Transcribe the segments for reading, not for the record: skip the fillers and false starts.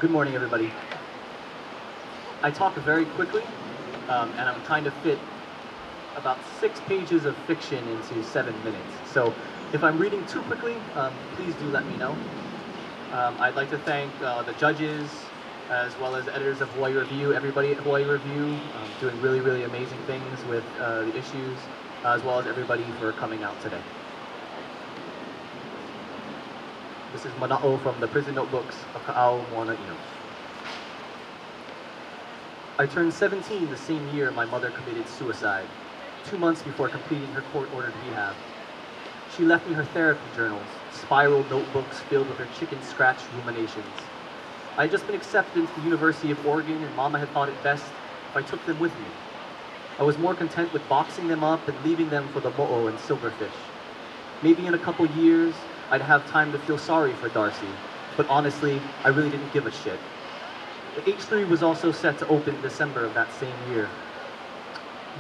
Good morning, everybody. I talk very quickly, and I'm trying to fit about 6 pages of fiction into 7 minutes. So if I'm reading too quickly, please do let me know. I'd like to thank the judges, as well as the editors of Hawaiʻi Review, everybody at Hawaiʻi Review, doing really, really amazing things with the issues, as well as everybody for coming out today. This is Mana'o from the Prison Notebooks of Ka'au Moana Ino. I turned 17 the same year my mother committed suicide, 2 months before completing her court-ordered rehab. She left me her therapy journals, spiral notebooks filled with her chicken scratch ruminations. I had just been accepted into the University of Oregon, and Mama had thought it best if I took them with me. I was more content with boxing them up and leaving them for the mo'o and silverfish. Maybe in a couple years, I'd have time to feel sorry for Darcy, but honestly, I really didn't give a shit. The H3 was also set to open in December of that same year.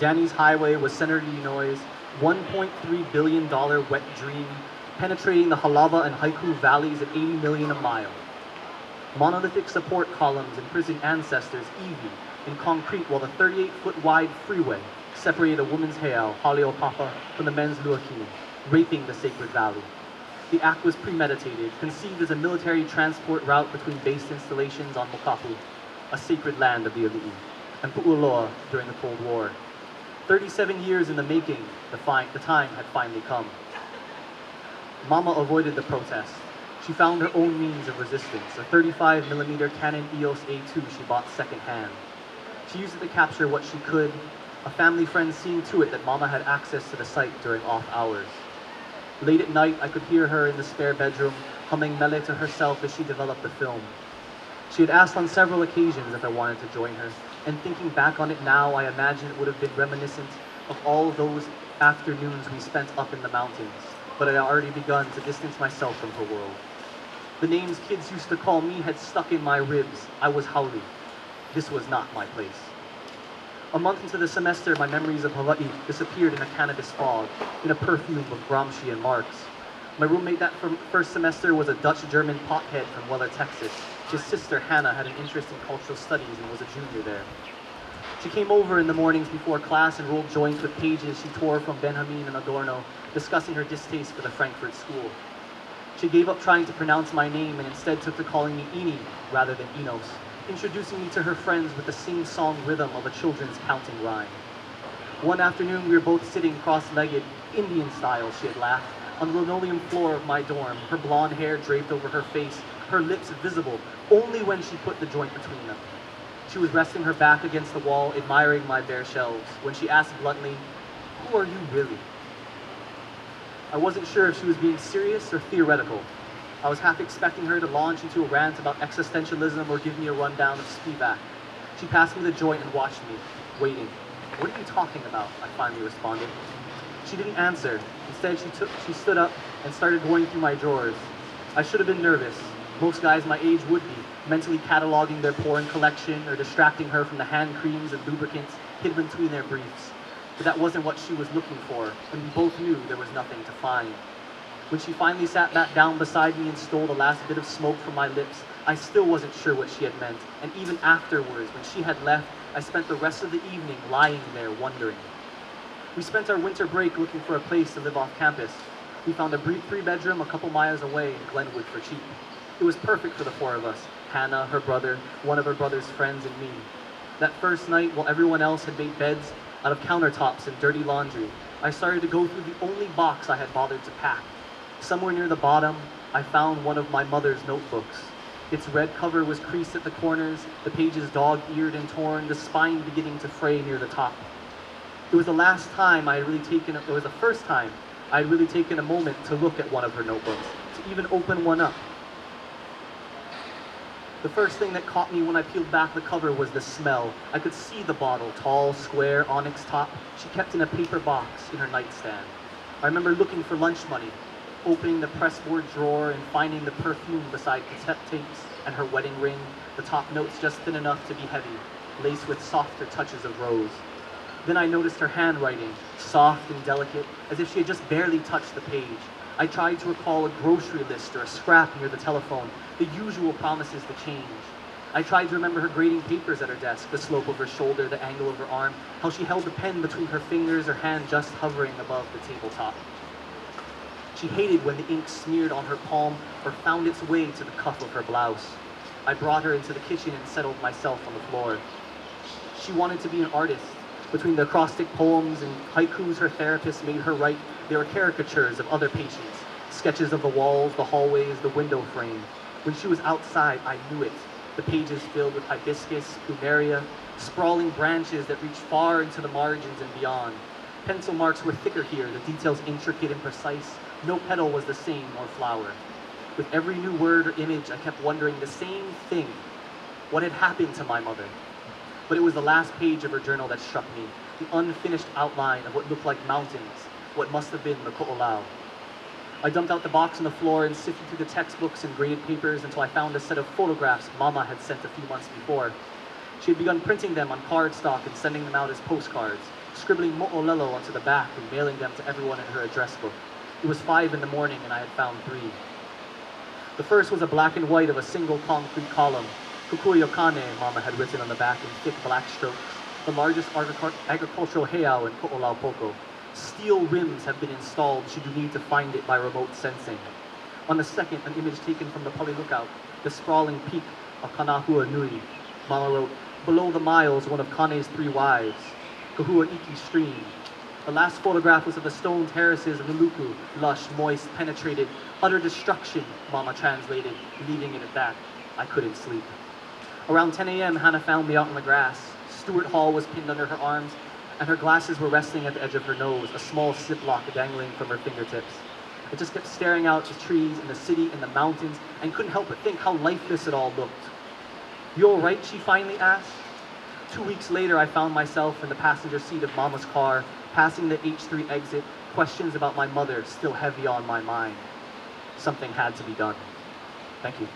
Danny's Highway was Senator Inouye's $1.3 billion wet dream, penetrating the Halava and Haiku valleys at 80 million a mile. Monolithic support columns imprison ancestors Evie in concrete, while the 38-foot wide freeway separated a woman's heiau, Haleopapa, from the men's luakini, raping the sacred valley. The act was premeditated, conceived as a military transport route between base installations on Mokapu, a sacred land of the Ali'i, and Pu'uloa during the Cold War. 37 years in the making, the time had finally come. Mama avoided the protest. She found her own means of resistance, a 35mm Canon EOS A2 she bought secondhand. She used it to capture what she could, a family friend seeing to it that Mama had access to the site during off hours. Late at night, I could hear her in the spare bedroom, humming mele to herself as she developed the film. She had asked on several occasions if I wanted to join her, and thinking back on it now, I imagine it would have been reminiscent of all those afternoons we spent up in the mountains, but I had already begun to distance myself from her world. The names kids used to call me had stuck in my ribs. I was Hauli. This was not my place. A month into the semester, my memories of Hawaii disappeared in a cannabis fog, in a perfume of Gramsci and Marx. My roommate that first semester was a Dutch-German pothead from Weller, Texas. His sister, Hannah, had an interest in cultural studies and was a junior there. She came over in the mornings before class and rolled joints with pages she tore from Benjamin and Adorno, discussing her distaste for the Frankfurt School. She gave up trying to pronounce my name and instead took to calling me Ini rather than Enos, introducing me to her friends with the sing-song rhythm of a children's counting rhyme. One afternoon, we were both sitting cross-legged, Indian style, she had laughed, on the linoleum floor of my dorm, her blonde hair draped over her face, her lips visible only when she put the joint between them. She was resting her back against the wall, admiring my bare shelves, when she asked bluntly, "Who are you really?" I wasn't sure if she was being serious or theoretical. I was half expecting her to launch into a rant about existentialism or give me a rundown of Spivak. She passed me the joint and watched me, waiting. "What are you talking about?" I finally responded. She didn't answer. Instead, she stood up and started going through my drawers. I should have been nervous. Most guys my age would be, mentally cataloging their porn collection or distracting her from the hand creams and lubricants hidden between their briefs. But that wasn't what she was looking for, and we both knew there was nothing to find. When she finally sat back down beside me and stole the last bit of smoke from my lips, I still wasn't sure what she had meant, and even afterwards, when she had left, I spent the rest of the evening lying there wondering. We spent our winter break looking for a place to live off campus. We found a brief 3-bedroom a couple miles away in Glenwood for cheap. It was perfect for the 4 of us, Hannah, her brother, one of her brother's friends, and me. That first night, while everyone else had made beds out of countertops and dirty laundry, I started to go through the only box I had bothered to pack. Somewhere near the bottom, I found one of my mother's notebooks. Its red cover was creased at the corners, the pages dog-eared and torn, the spine beginning to fray near the top. It was the first time I had really taken a moment to look at one of her notebooks, to even open one up. The first thing that caught me when I peeled back the cover was the smell. I could see the bottle, tall, square, onyx top, she kept in a paper box in her nightstand. I remember looking for lunch money, opening the pressboard drawer and finding the perfume beside cassette tapes and her wedding ring, the top notes just thin enough to be heavy, laced with softer touches of rose. Then I noticed her handwriting, soft and delicate, as if she had just barely touched the page. I tried to recall a grocery list or a scrap near the telephone, the usual promises to change. I tried to remember her grading papers at her desk, the slope of her shoulder, the angle of her arm, how she held the pen between her fingers, her hand just hovering above the tabletop. She hated when the ink smeared on her palm or found its way to the cuff of her blouse. I brought her into the kitchen and settled myself on the floor. She wanted to be an artist. Between the acrostic poems and haikus her therapist made her write, there were caricatures of other patients, sketches of the walls, the hallways, the window frame. When she was outside, I knew it. The pages filled with hibiscus, plumeria, sprawling branches that reached far into the margins and beyond. Pencil marks were thicker here, the details intricate and precise. No petal was the same or flower. With every new word or image, I kept wondering the same thing. What had happened to my mother? But it was the last page of her journal that struck me, the unfinished outline of what looked like mountains, what must have been the Ko'olau. I dumped out the box on the floor and sifted through the textbooks and graded papers until I found a set of photographs Mama had sent a few months before. She had begun printing them on cardstock and sending them out as postcards, scribbling mo'olelo onto the back and mailing them to everyone in her address book. It was 5 in the morning and I had found 3. The first was a black and white of a single concrete column. Kukuyokane, Mama had written on the back in thick black strokes, the largest agricultural heiau in Ko'olau Poko. Steel rims have been installed should you need to find it by remote sensing. On the second, an image taken from the Pali Lookout, the sprawling peak of Kanahua Nui. Mama wrote, below the miles, one of Kane's 3 wives, Kahua Iki Stream. The last photograph was of the stone terraces of Nuluku, lush, moist, penetrated, utter destruction, Mama translated, leaving it at that. I couldn't sleep. Around 10 a.m., Hannah found me out in the grass. Stuart Hall was pinned under her arms, and her glasses were resting at the edge of her nose, a small ziplock dangling from her fingertips. I just kept staring out at the trees and the city and the mountains and couldn't help but think how lifeless it all looked. You all right? She finally asked. 2 weeks later, I found myself in the passenger seat of Mama's car, passing the H3 exit, questions about my mother still heavy on my mind. Something had to be done. Thank you.